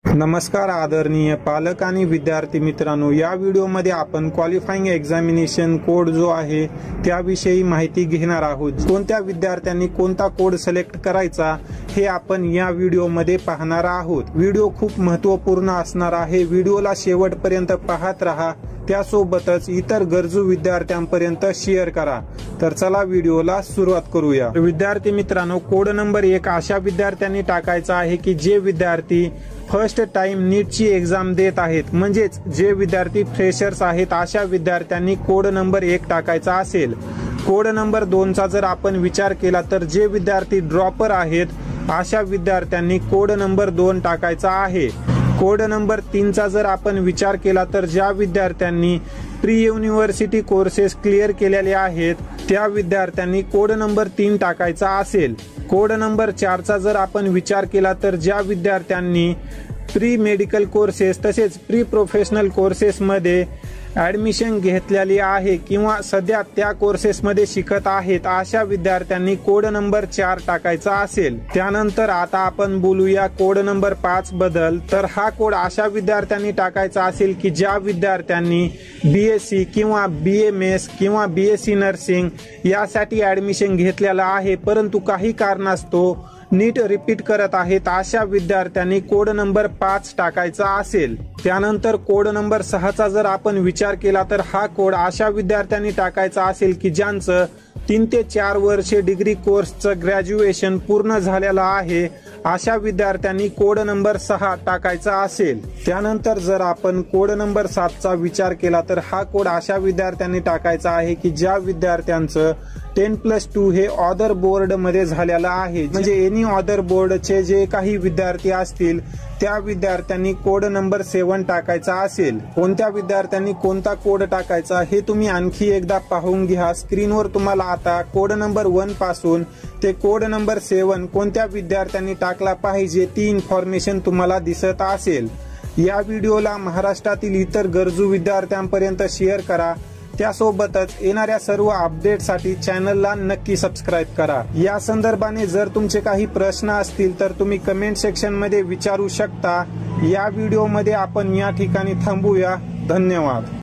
नमस्कार आदरणीय पालक आणि विद्यार्थी मित्रांनो, या व्हिडिओमध्ये आपण क्वालिफाइंग एक्झामिनेशन कोड जो आहे त्याविषयी माहिती घेणार आहोत। कोणत्या विद्यार्थ्यांनी कोणता कोड सिलेक्ट करायचा हे आपण या व्हिडिओमध्ये पाहणार आहोत। व्हिडिओ खूप महत्त्वपूर्ण असणार आहे, व्हिडिओला शेवटपर्यंत पाहत रहा, त्यासोबतच इतर गरजू विद्यार्थ्यांपर्यंत शेअर करा। तर चला व्हिडिओला सुरुवात करूया। विद्यार्थी मित्रांनो, कोड नंबर 1 अशा विद्यार्थ्यांनी टाकायचा आहे की जे विद्यार्थी फर्स्ट टाइम नीटची एक्झाम देत आहेत, म्हणजेच जे विद्यार्थी फ्रेशर्स आहेत अशा विद्यार्थ्यांनी कोड नंबर 1 टाकायचा असेल। कोड नंबर 2 चा जर आपण विचार केला तर जे विद्यार्थी ड्रॉपर आहेत अशा विद्यार्थ्यांनी कोड नंबर 2 टाकायचा आहे। कोड नंबर 3 चा जर आपण विचार केला तर ज्या विद्यार्थ्यांनी प्री युनिव्हर्सिटी कोर्सेस क्लिअर केलेले आहेत त्या विद्यार्थ्यांनी कोड नंबर 3 टाकायचा असेल। कोड नंबर 4 चा जर आपण विचार केला तर ज्या विद्यार्थ्यांनी प्री मेडिकल कोर्सेस तसेच प्री प्रोफेशनल कोर्सेस मध्ये ऍडमिशन घेतलेली आहे किंवा सध्या त्या कोर्सेस मध्ये शिकत आहेत अशा विद्यार्थ्यांनी कोड नंबर 4 टाकायचा असेल। त्यानंतर आता आपण बोलूया कोड नंबर 5 बद्दल। तर हा कोड अशा विद्यार्थ्यांनी टाकायचा असेल की ज्या विद्यार्थ्यांनी बीएससी किंवा बीएमएस किंवा बीएससी नर्सिंग यासाठी ऍडमिशन घेतलेला आहे, परंतु काही कारणास्तव नीट रिपीट करत आहेत अशा विद्यार्थ्यांनी कोड नंबर 5 टाकायचा असेल। त्यानंतर कोड नंबर 6 चा जर आपण विचार केला तर हा कोड अशा विद्यार्थ्यांनी टाकायचा असेल की ज्यांचं 3 ते 4 वर्षे डिग्री कोर्सचं ग्रॅज्युएशन पूर्ण झालेलं आहे अशा विद्यार्थ्यांनी कोड नंबर 6 टाकायचा असेल। त्यानंतर जर आपण कोड नंबर 7 चा विचार केला तर हा कोड अशा विद्यार्थ्यांनी टाकायचा आहे की ज्या विद्यार्थ्यांचं 10+2 हे ऑदर बोर्ड मध्ये झालेलं आहे, म्हणजे एनी ऑदर बोर्डचे जे काही विद्यार्थी असतील त्या विद्यार्थ्यांनी कोड नंबर 7 टाकायचा असेल। कोणत्या विद्यार्थ्यांनी कोणता कोड टाकायचा हे तुम्ही आणखी एकदा पाहून घ्या। स्क्रीनवर तुम्हाला आता कोड नंबर 1 पासून ते कोड नंबर 7 कोणत्या विद्यार्थ्यांनी टाकला पाहिजे ती इन्फॉर्मेशन तुम्हाला दिसत असेल। या व्हिडिओला महाराष्ट्रातील इतर गरजू विद्यार्थ्यांपर्यंत शेअर करा, त्यासोबतच येणाऱ्या सर्व अपडेटसाठी चॅनलला नक्की सबस्क्राइब करा। या संदर्भाने जर तुमचे काही प्रश्न असतील तर तुम्ही कमेंट सेक्शन मध्ये विचारू शकता। या व्हिडिओमध्ये आपण या ठिकाणी थांबूया। धन्यवाद।